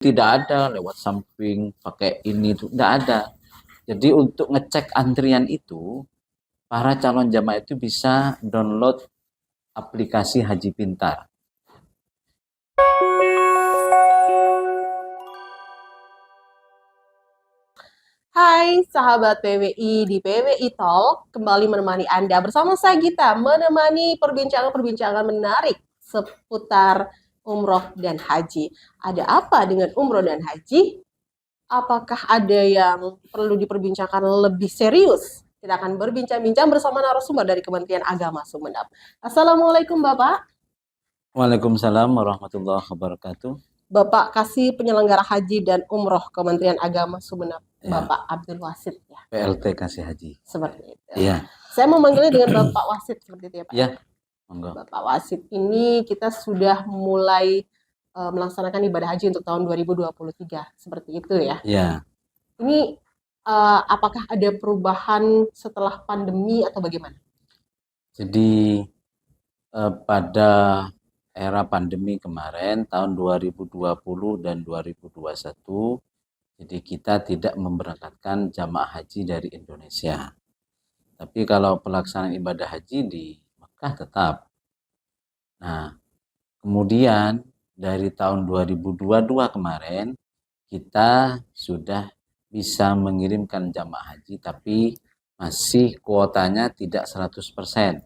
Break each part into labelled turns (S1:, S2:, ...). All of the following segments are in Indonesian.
S1: tidak ada lewat samping pakai ini tuh tidak ada. Jadi untuk ngecek antrian itu, para calon jamaah itu bisa download aplikasi Haji Pintar.
S2: Hai sahabat PWI di PWI Talk, kembali menemani Anda bersama saya Gita, menemani perbincangan-perbincangan menarik seputar umroh dan haji. Ada apa dengan umroh dan haji? Apakah ada yang perlu diperbincangkan lebih serius? Kita akan berbincang-bincang bersama narasumber dari Kementerian Agama Sumeneb. Assalamualaikum Bapak.
S1: Waalaikumsalam warahmatullahi wabarakatuh.
S2: Bapak Kasih Penyelenggara Haji dan Umroh Kementerian Agama Sumeneb,
S1: Ya.
S2: Bapak Abdul Wasid ya.
S1: PLT Kasih Haji.
S2: Seperti itu.
S1: Iya.
S2: Saya memanggilnya dengan Bapak Wasid seperti itu ya Pak.
S1: Iya. Monggo.
S2: Bapak Wasid ini kita sudah mulai melaksanakan ibadah haji untuk tahun 2023 seperti itu ya.
S1: Iya.
S2: Ini apakah ada perubahan setelah pandemi atau bagaimana?
S1: Jadi pada era pandemi kemarin tahun 2020 dan 2021, jadi kita tidak memberangkatkan jamaah haji dari Indonesia. Tapi kalau pelaksanaan ibadah haji di Mekah tetap. Nah, kemudian dari tahun 2022 kemarin kita sudah bisa mengirimkan jamaah haji, tapi masih kuotanya tidak 100%,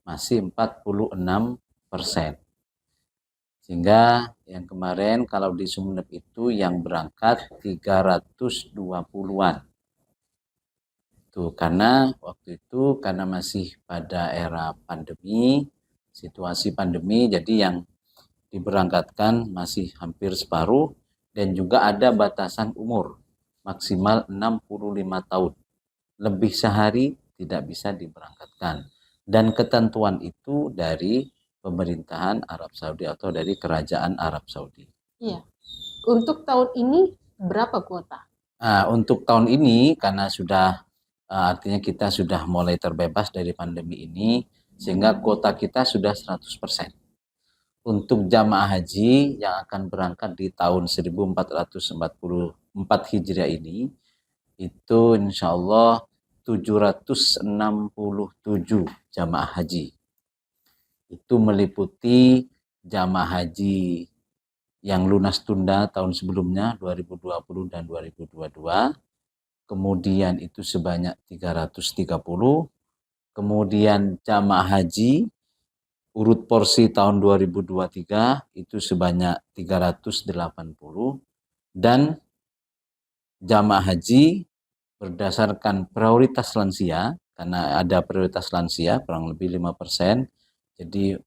S1: masih 46%. Sehingga yang kemarin kalau di Sumeneb itu yang berangkat 320-an. Tuh, karena waktu itu karena masih pada era pandemi, situasi pandemi, jadi yang diberangkatkan masih hampir separuh dan juga ada batasan umur maksimal 65 tahun. Lebih sehari tidak bisa diberangkatkan. Dan ketentuan itu dari pemerintahan Arab Saudi atau dari kerajaan Arab Saudi.
S2: Iya. Untuk tahun ini berapa kuota?
S1: Nah, untuk tahun ini karena sudah artinya kita sudah mulai terbebas dari pandemi ini sehingga kuota kita sudah 100%. Untuk jamaah haji yang akan berangkat di tahun 1444 Hijriah ini itu insya Allah 767 jamaah haji. Itu meliputi jamaah haji yang lunas tunda tahun sebelumnya 2020 dan 2022. Kemudian itu sebanyak 330. Kemudian jamaah haji urut porsi tahun 2023 itu sebanyak 380 dan jamaah haji berdasarkan prioritas lansia, karena ada prioritas lansia kurang lebih 5%, jadi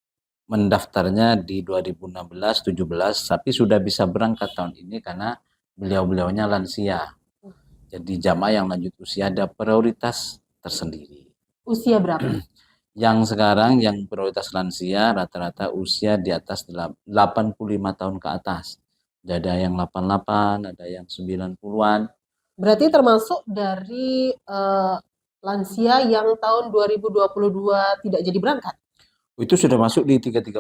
S1: mendaftarnya di 2016-17 tapi sudah bisa berangkat tahun ini karena beliau-beliaunya lansia. Jadi jamaah yang lanjut usia ada prioritas tersendiri.
S2: Usia berapa?
S1: Yang sekarang yang prioritas lansia rata-rata usia di atas 85 tahun ke atas. Ada yang 88, ada yang 90-an.
S2: Berarti termasuk dari lansia yang tahun 2022 tidak jadi berangkat?
S1: Itu sudah masuk di 330.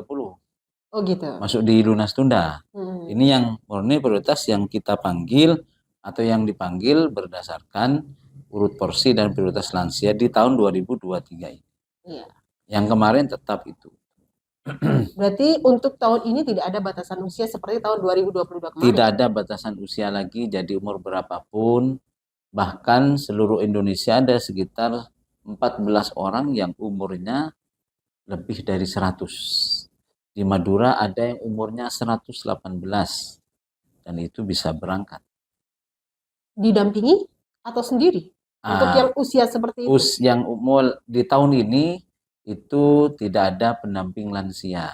S2: Oh gitu.
S1: Masuk di lunas tunda. Ini yang murni prioritas yang kita panggil atau yang dipanggil berdasarkan urut porsi dan prioritas lansia di tahun 2023 ini.
S2: Iya.
S1: Yang kemarin tetap itu.
S2: Berarti untuk tahun ini tidak ada batasan usia seperti tahun 2022 kemarin?
S1: Tidak ada batasan usia lagi, jadi umur berapapun. Bahkan seluruh Indonesia ada sekitar 14 orang yang umurnya lebih dari 100. Di Madura ada yang umurnya 118 dan itu bisa berangkat.
S2: Didampingi atau sendiri? Untuk yang usia seperti itu?
S1: Yang umur di tahun ini itu tidak ada pendamping lansia.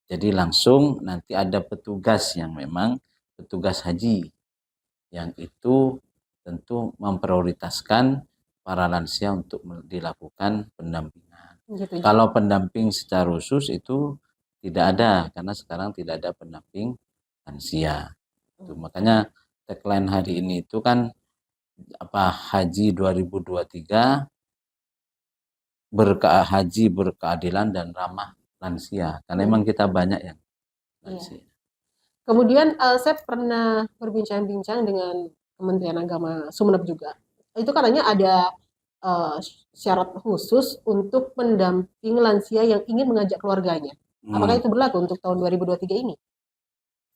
S1: Jadi langsung nanti ada petugas yang memang petugas haji yang itu tentu memprioritaskan para lansia untuk dilakukan pendampingan. Gitu, ya. Kalau pendamping secara khusus itu tidak ada karena sekarang tidak ada pendamping lansia. Itu makanya tagline hari ini itu kan Haji 2023 haji berkeadilan dan ramah lansia karena memang kita banyak yang lansia.
S2: Kemudian saya pernah berbincang-bincang dengan Kementerian Agama Sumeneb juga. Itu katanya ada eh, syarat khusus untuk pendamping lansia yang ingin mengajak keluarganya. Apakah
S1: Hmm.
S2: itu berlaku untuk tahun 2023 ini?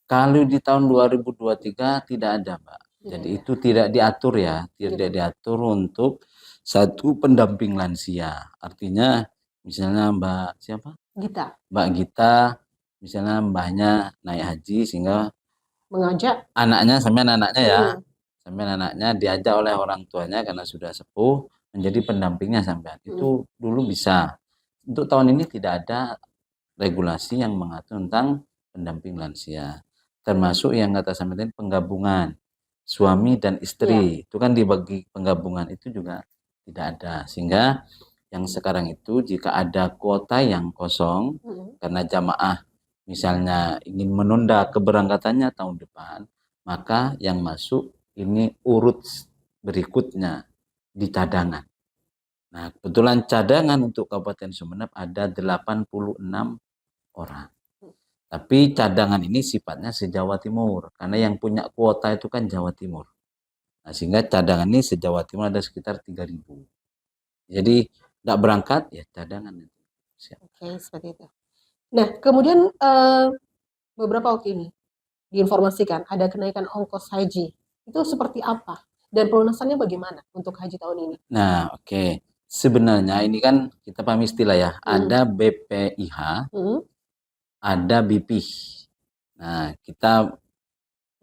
S1: Kalau di tahun 2023 tidak ada, Mbak.
S2: Tidak
S1: Jadi
S2: ada.
S1: itu tidak diatur ya, tidak
S2: Gitu.
S1: diatur untuk satu pendamping lansia. Artinya misalnya Mbak siapa?
S2: Gita
S1: Mbak Gita, misalnya mbahnya naik haji sehingga
S2: mengajak.
S1: anaknya sampai anaknya ya,
S2: Mm,
S1: sampai anaknya diajak oleh orang tuanya karena sudah sepuh menjadi pendampingnya sampai
S2: mm.
S1: itu dulu bisa. Untuk tahun ini tidak ada regulasi yang mengatur tentang pendamping lansia. Termasuk yang kata sampai tadi penggabungan suami dan
S2: Ya.
S1: istri. Itu kan dibagi penggabungan itu juga tidak ada. Sehingga yang sekarang itu jika ada kuota yang kosong
S2: Mm.
S1: karena jamaah misalnya ingin menunda keberangkatannya tahun depan, maka yang masuk ini urut berikutnya di cadangan. Nah, kebetulan cadangan untuk Kabupaten Sumeneb ada 86 orang. Tapi cadangan ini sifatnya se-Jawa Timur, karena yang punya kuota itu kan Jawa Timur. Nah, sehingga cadangan ini se-Jawa Timur ada sekitar 3.000. Jadi nggak berangkat ya cadangan itu. Siap.
S2: Oke, seperti itu. Nah, kemudian beberapa waktu ini diinformasikan ada kenaikan ongkos haji. Itu seperti apa? Dan pelunasannya bagaimana untuk haji tahun ini?
S1: Nah, oke. Sebenarnya ini kan kita paham istilah ya,
S2: Hmm.
S1: ada BPIH,
S2: Hmm.
S1: ada BP. Nah, kita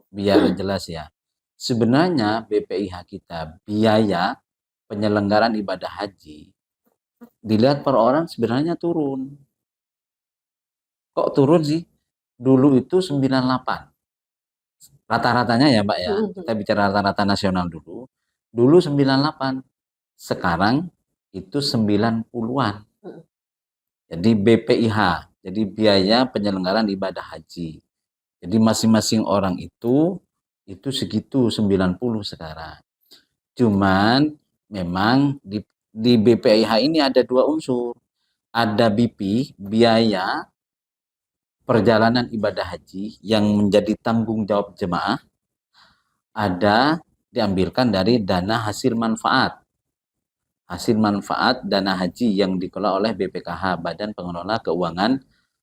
S1: biar jelas ya. Sebenarnya BPIH kita biaya penyelenggaraan ibadah haji dilihat per orang sebenarnya turun. Kok turun sih? Dulu itu 98. Rata-ratanya ya, Mbak ya.
S2: Hmm.
S1: Kita bicara rata-rata nasional dulu. Dulu 98. Sekarang itu 90-an.
S2: Hmm.
S1: Jadi BPIH, jadi biaya penyelenggaraan ibadah haji. Jadi masing-masing orang itu segitu 90 sekarang. Cuman memang di BPIH ini ada dua unsur. Ada BP, biaya perjalanan ibadah haji yang menjadi tanggung jawab jemaah, ada diambilkan dari dana hasil manfaat. Hasil manfaat dana haji yang dikelola oleh BPKH, Badan Pengelola Keuangan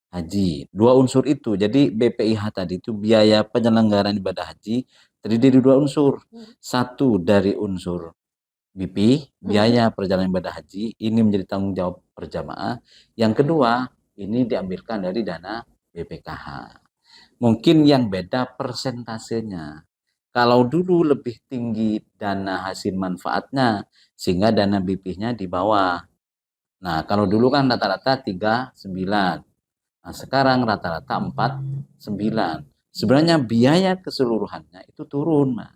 S1: Haji. Dua unsur itu. Jadi BPIH tadi itu biaya penyelenggaraan ibadah haji terdiri dari dua unsur. Satu dari unsur BP,
S2: Hmm.
S1: biaya perjalanan ibadah haji, ini menjadi tanggung jawab berjamaah. Yang kedua, ini diambilkan dari dana BPKH. Mungkin yang beda persentasenya. Kalau dulu lebih tinggi dana hasil manfaatnya, sehingga dana BP-nya di bawah. Nah, kalau dulu kan rata-rata 39. Nah, sekarang rata-rata 49. Sebenarnya biaya keseluruhannya itu turun, Mas.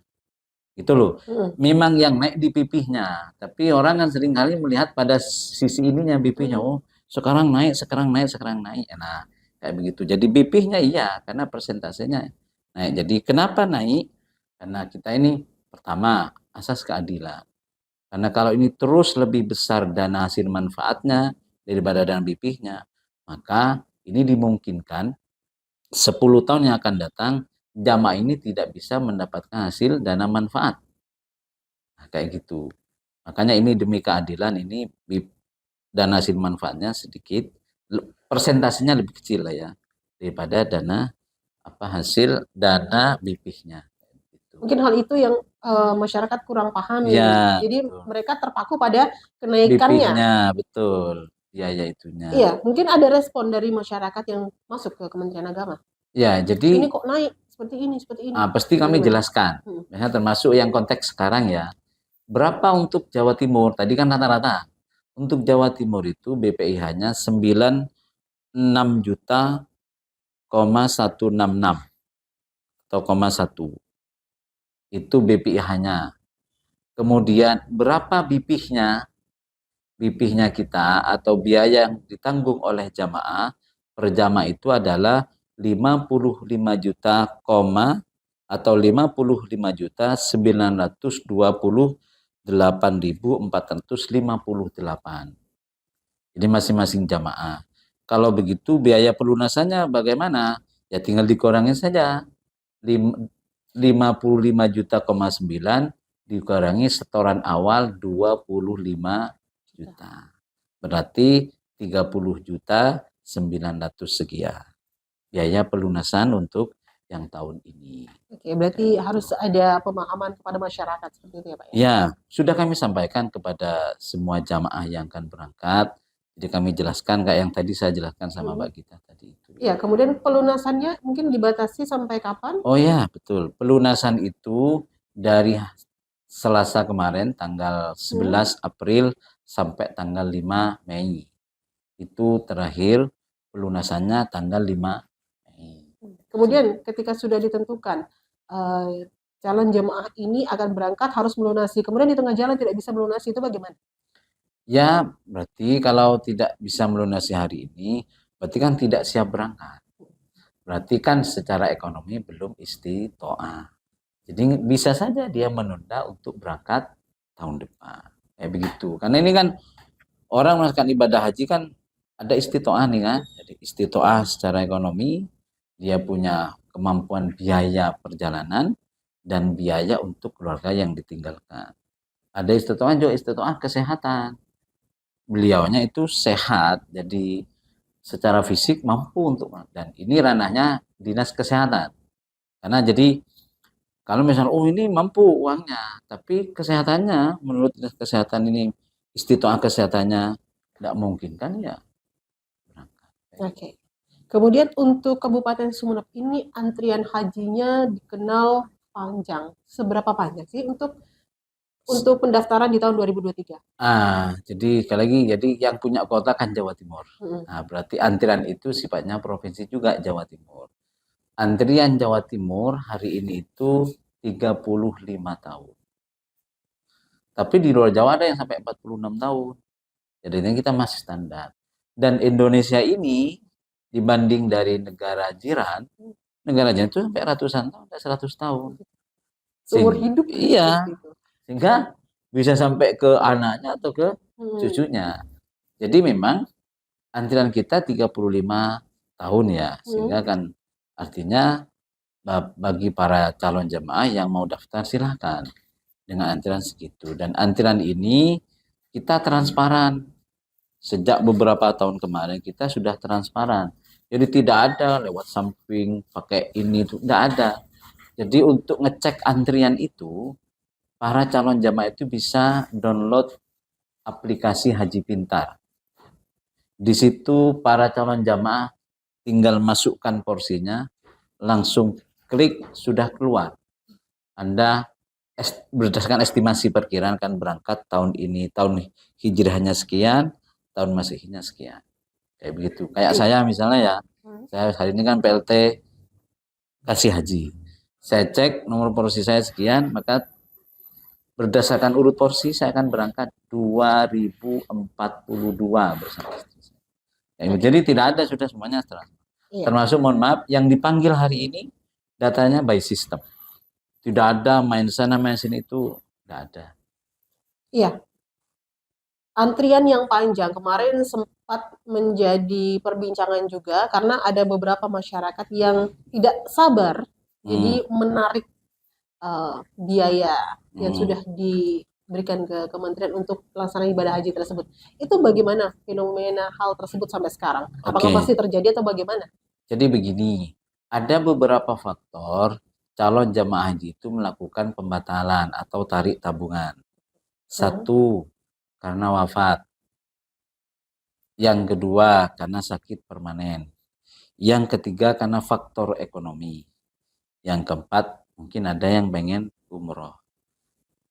S1: Itu loh.
S2: Hmm.
S1: Memang yang naik di BP-nya, tapi orang kan seringkali melihat pada sisi ininya BP-nya.
S2: Hmm.
S1: Oh, sekarang naik, sekarang naik, sekarang naik. Nah, kayak begitu. Jadi BP-nya iya, karena persentasenya naik. Jadi kenapa naik? Karena kita ini pertama asas keadilan. Karena kalau ini terus lebih besar dana hasil manfaatnya daripada dana BP-nya, maka ini dimungkinkan 10 tahun yang akan datang jamaah ini tidak bisa mendapatkan hasil dana manfaat. Nah, kayak gitu. Makanya ini demi keadilan ini dana hasil manfaatnya sedikit, persentasenya lebih kecil lah ya daripada dana apa hasil dana BP-nya.
S2: Mungkin hal itu yang masyarakat kurang pahami.
S1: Ya,
S2: Jadi
S1: betul.
S2: mereka terpaku pada kenaikannya.
S1: BP-nya betul, biaya itunya.
S2: Iya, mungkin ada respon dari masyarakat yang masuk ke Kementerian Agama.
S1: Ya,
S2: Ini
S1: jadi
S2: kok naik seperti ini, seperti ini.
S1: pasti kami
S2: Bagaimana?
S1: jelaskan.
S2: Hmm.
S1: Misalnya termasuk yang konteks sekarang ya. Berapa untuk Jawa Timur? Tadi kan rata-rata. Untuk Jawa Timur itu BPIH-nya 96 juta, 166 atau 1. Itu BPIH-nya. Kemudian berapa BP-nya? BP-nya kita atau biaya yang ditanggung oleh jamaah per jamaah itu adalah 55 juta, atau 55 juta 928.458. Jadi masing-masing jamaah. Kalau begitu biaya pelunasannya bagaimana? Ya tinggal dikurangin saja. 55 juta,9 dikurangi setoran awal 25 juta. Berarti 30 juta 900 sekian. Biaya pelunasan untuk yang tahun ini.
S2: Oke, berarti harus ada pemahaman kepada masyarakat seperti itu ya Pak ya?
S1: Ya, sudah kami sampaikan kepada semua jamaah yang akan berangkat. Jadi kami jelaskan kayak yang tadi saya jelaskan sama Mbak Gita tadi itu.
S2: Ya, kemudian pelunasannya mungkin dibatasi sampai kapan?
S1: Oh ya, betul. Pelunasan itu dari Selasa kemarin tanggal 11 April sampai tanggal 5 Mei. Itu terakhir pelunasannya tanggal 5 Mei.
S2: Kemudian ketika sudah ditentukan calon jemaah ini akan berangkat harus melunasi, kemudian di tengah jalan tidak bisa melunasi, itu bagaimana?
S1: Ya, berarti kalau tidak bisa melunasi hari ini, berarti kan tidak siap berangkat. Berarti kan secara ekonomi belum istitoah. Jadi bisa saja dia menunda untuk berangkat tahun depan. Kayak begitu. Karena ini kan orang melakukan ibadah haji kan ada istitoah nih kan. Jadi istitoah secara ekonomi, dia punya kemampuan biaya perjalanan dan biaya untuk keluarga yang ditinggalkan. Ada istitoah juga istitoah kesehatan. Beliaunya itu sehat, jadi secara fisik mampu untuk, dan ini ranahnya dinas kesehatan. Karena jadi kalau misalnya oh ini mampu uangnya, tapi kesehatannya menurut dinas kesehatan ini istitoah kesehatannya tidak mungkin kan ya berangkat.
S2: Oke. Kemudian untuk Kabupaten Sumeneb ini antrian hajinya dikenal panjang. Seberapa panjang sih untuk pendaftaran di tahun 2023?
S1: Jadi sekali lagi, jadi yang punya kota kan Jawa Timur. Nah, berarti antrian itu sifatnya provinsi juga Jawa Timur. Antrian Jawa Timur hari ini itu 35 tahun. Tapi di luar Jawa ada yang sampai 46 tahun. Jadi ini kita masih standar. Dan Indonesia ini dibanding dari negara jiran itu sampai ratusan tahun, sampai 100 tahun.
S2: Seumur hidup.
S1: Iya. Sehingga bisa sampai ke anaknya atau ke cucunya. Jadi memang antrian kita 35 tahun ya. Sehingga kan artinya bagi para calon jemaah yang mau daftar silahkan dengan antrian segitu. Dan antrian ini kita transparan. Sejak beberapa tahun kemarin kita sudah transparan. Jadi tidak ada lewat samping pakai ini itu, tidak ada. Jadi untuk ngecek antrian itu para calon jamaah itu bisa download aplikasi Haji Pintar. Di situ para calon jamaah tinggal masukkan porsinya, langsung klik sudah keluar. Anda berdasarkan estimasi perkiraan kan berangkat tahun ini, tahun hijrahnya sekian, tahun masihnya sekian. Kayak begitu. Kayak saya misalnya ya, saya hari ini kan PLT kasih haji. Saya cek nomor porsi saya sekian, maka berdasarkan urut porsi saya akan berangkat 2042 bersama istri saya. Jadi tidak ada, sudah semuanya termasuk mohon maaf yang dipanggil hari ini datanya by system. Tidak ada main sana main sini, itu tidak ada.
S2: Iya. Antrian yang panjang kemarin sempat menjadi perbincangan juga karena ada beberapa masyarakat yang tidak sabar, jadi menarik biaya yang sudah diberikan ke kementerian untuk pelaksanaan ibadah haji tersebut. Itu bagaimana fenomena hal tersebut sampai sekarang? Apakah masih terjadi atau bagaimana?
S1: Jadi begini, ada beberapa faktor calon jamaah haji itu melakukan pembatalan atau tarik tabungan. Satu, karena wafat. Yang kedua, karena sakit permanen. Yang ketiga, karena faktor ekonomi. Yang keempat, mungkin ada yang pengen umroh.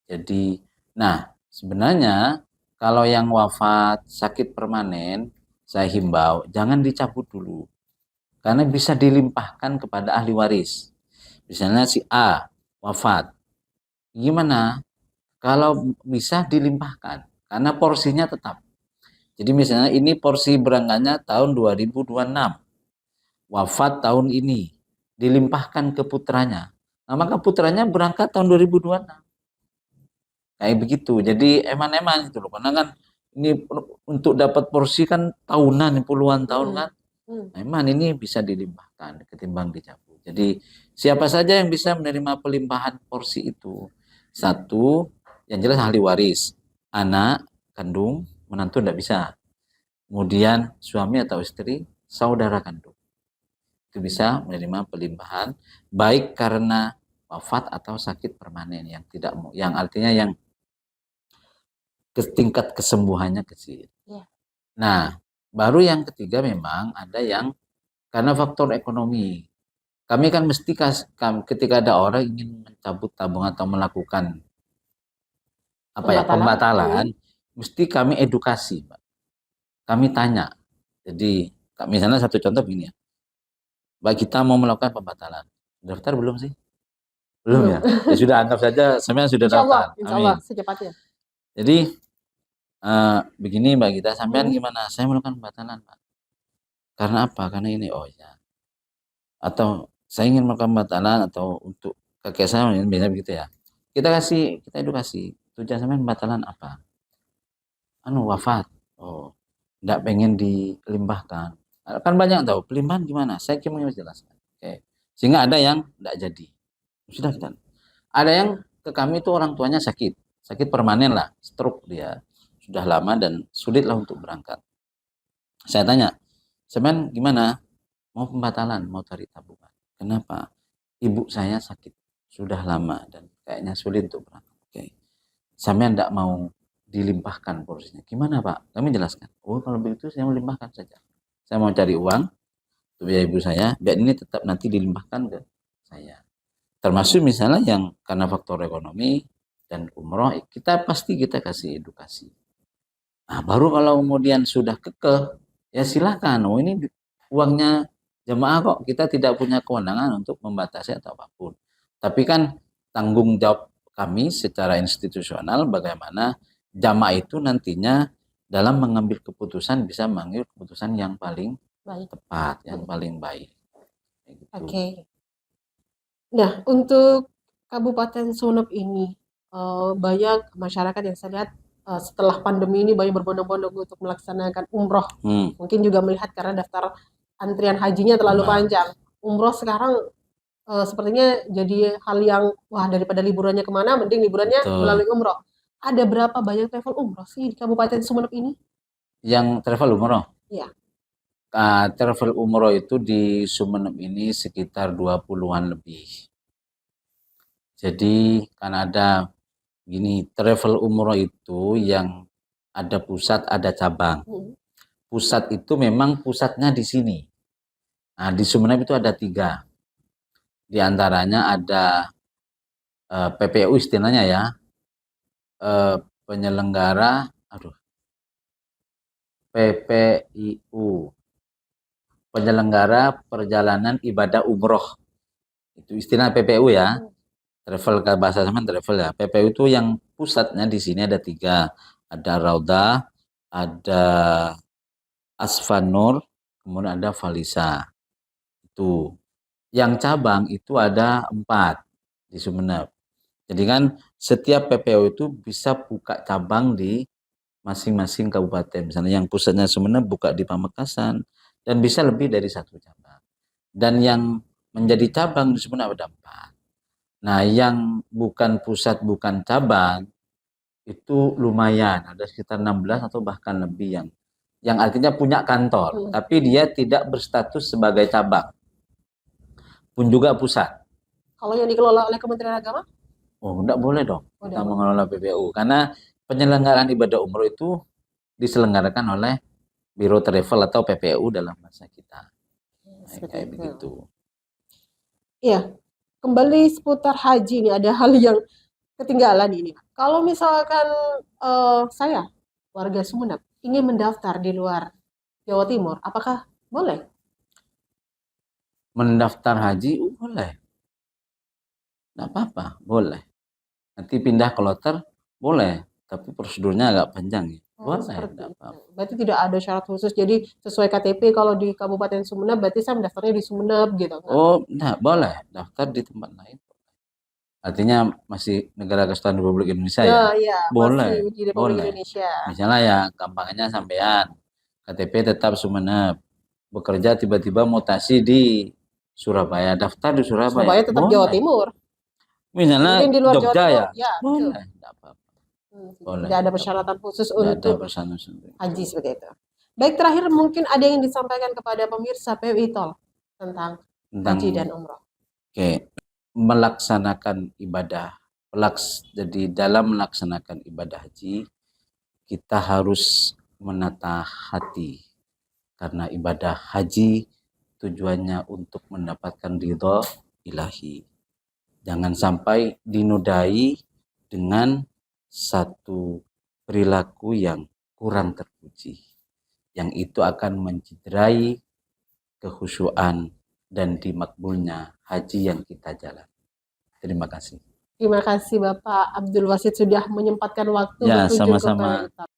S1: Jadi, nah sebenarnya kalau yang wafat, sakit permanen, saya himbau jangan dicabut dulu. Karena bisa dilimpahkan kepada ahli waris. Misalnya si A wafat. Gimana? Kalau bisa dilimpahkan. Karena porsinya tetap. Jadi misalnya ini porsi berangkatnya tahun 2026. Wafat tahun ini. Dilimpahkan ke putranya. Nah, maka putranya berangkat tahun 2026. Kayak begitu. Jadi eman-eman gitu loh. Karena kan ini untuk dapat porsi kan tahunan, puluhan tahun kan. Eman ini bisa dilimpahkan ketimbang dicabut. Jadi Siapa saja yang bisa menerima pelimpahan porsi itu? Satu, yang jelas ahli waris. Anak, kandung, menantu tidak bisa. Kemudian suami atau istri, saudara kandung. Itu bisa menerima pelimpahan baik karena wafat atau sakit permanen yang tidak yang artinya yang tingkat kesembuhannya kecil.
S2: Ya.
S1: Nah, baru yang ketiga memang ada yang karena faktor ekonomi. Kami kan mesti ketika ada orang ingin mencabut tabungan atau melakukan pembatalan, mesti kami edukasi, Mbak. Kami tanya. Jadi, misalnya satu contoh begini ya. Mbak, kita mau melakukan pembatalan. Daftar belum sih? Belum ya? Ya sudah, anggap saja sampean sudah daftar.
S2: Insya Allah,
S1: Amin.
S2: secepatnya.
S1: Jadi, begini Mbak Gita, sampean gimana? Saya melakukan pembatalan, Mbak. Karena apa? Karena ini, oh ya. Atau saya ingin melakukan pembatalan atau untuk kakek saya, biasanya begitu ya. Kita edukasi. Tujuan sampean pembatalan apa? Wafat. Oh, enggak pengen dilimpahkan. Kan banyak tahu, pelimpahan gimana? Saya cuma jelaskan. Oke. Sehingga ada yang enggak jadi. Sudah kita. Ada yang ke kami itu orang tuanya sakit. Sakit permanen lah, stroke dia. Sudah lama dan sulit lah untuk berangkat. Saya tanya, "Semen gimana? Mau pembatalan, mau cari tabungan. Kenapa? Ibu saya sakit. Sudah lama dan kayaknya sulit untuk berangkat. Oke. Sampean enggak mau dilimpahkan porsinya. Gimana Pak? Kami jelaskan. Oh kalau begitu saya mau limpahkan saja. Saya mau cari uang untuk biaya ibu saya, biar ini tetap nanti dilimpahkan ke saya. Termasuk misalnya yang karena faktor ekonomi dan umroh, kita kasih edukasi. Nah baru kalau kemudian sudah kekeh, ya silakan. Oh ini uangnya jemaah kok, kita tidak punya kewenangan untuk membatasi atau apapun. Tapi kan tanggung jawab kami secara institusional bagaimana jamaah itu nantinya dalam mengambil keputusan bisa mengambil keputusan yang paling tepat, yang paling baik. Gitu.
S2: Oke. Nah, untuk Kabupaten Sumeneb ini banyak masyarakat yang saya lihat setelah pandemi ini banyak berbondong-bondong untuk melaksanakan umroh. Mungkin juga melihat karena daftar antrian hajinya terlalu panjang. Umroh sekarang sepertinya jadi hal yang wah daripada liburannya kemana, mending liburannya melalui umroh. Ada berapa banyak travel umroh sih di Kabupaten Sumeneb ini?
S1: Yang travel umroh?
S2: Iya.
S1: Travel umroh itu di Sumeneb ini sekitar 20-an lebih. Jadi kan ada gini, travel umroh itu yang ada pusat, ada cabang. Pusat itu memang pusatnya di sini. Nah, di Sumeneb itu ada 3. Di antaranya ada PPU istilahnya ya, penyelenggara, PPIU, penyelenggara perjalanan ibadah umroh. Itu istilah PPU ya. Travel ke bahasa sama travel ya. PPU itu yang pusatnya di sini ada 3. Ada Raudah, ada Asfanur, kemudian ada Valisa. Itu. Yang cabang itu ada 4 di Sumeneb. Jadi kan setiap PPU itu bisa buka cabang di masing-masing kabupaten. Misalnya yang pusatnya Sumeneb buka di Pamekasan dan bisa lebih dari 1 cabang. Dan yang menjadi cabang di Sumeneb ada 4. Nah, yang bukan pusat, bukan cabang itu lumayan, ada sekitar 16 atau bahkan lebih yang artinya punya kantor, tapi dia tidak berstatus sebagai cabang. Pun juga pusat.
S2: Kalau yang dikelola oleh Kementerian Agama?
S1: Oh, enggak boleh dong kita mengelola PPU karena penyelenggaraan ibadah umroh itu diselenggarakan oleh Biro Travel atau PPU dalam bahasa kita. Kayak begitu.
S2: Iya, kembali seputar haji ini ada hal yang ketinggalan ini. Kalau misalkan saya warga Sumeneb ingin mendaftar di luar Jawa Timur, apakah boleh?
S1: Mendaftar haji boleh. Nggak apa-apa, boleh. Nanti pindah kloter, boleh. Tapi prosedurnya agak panjang ya. Boleh.
S2: Berarti tidak ada syarat khusus. Jadi sesuai KTP kalau di Kabupaten Sumeneb, berarti saya mendaftarnya di Sumeneb gitu.
S1: Oh, enggak, boleh. Daftar di tempat lain. Artinya masih negara kesatuan Republik Indonesia ya?
S2: Iya,
S1: boleh.
S2: Masih di Republik Indonesia.
S1: Misalnya ya gampangnya sampean KTP tetap Sumeneb. Bekerja tiba-tiba mutasi di Surabaya, daftar di Surabaya.
S2: Surabaya tetap Jawa
S1: Boleh.
S2: Timur.
S1: Misalnya
S2: Mungkin di luar Jawa
S1: Jogja
S2: Timur,
S1: ya,
S2: ya, betul.
S1: boleh, tidak apa-apa. Boleh.
S2: Tidak ada persyaratan khusus
S1: Tidak ada
S2: untuk
S1: persyaratan khusus.
S2: haji seperti itu. Baik, terakhir mungkin ada yang disampaikan kepada pemirsa PWI Tol tentang haji dan umroh.
S1: Oke, melaksanakan ibadah. Jadi dalam melaksanakan ibadah haji, kita harus menata hati. Karena ibadah haji tujuannya untuk mendapatkan ridho ilahi. Jangan sampai dinodai dengan satu perilaku yang kurang terpuji. Yang itu akan mencederai kekhusyuan dan dimakbulnya haji yang kita jalan. Terima kasih.
S2: Terima kasih Bapak Abdul Wasid sudah menyempatkan waktu
S1: Ya,
S2: berkunjung ke
S1: sama-sama.
S2: PWI Tol.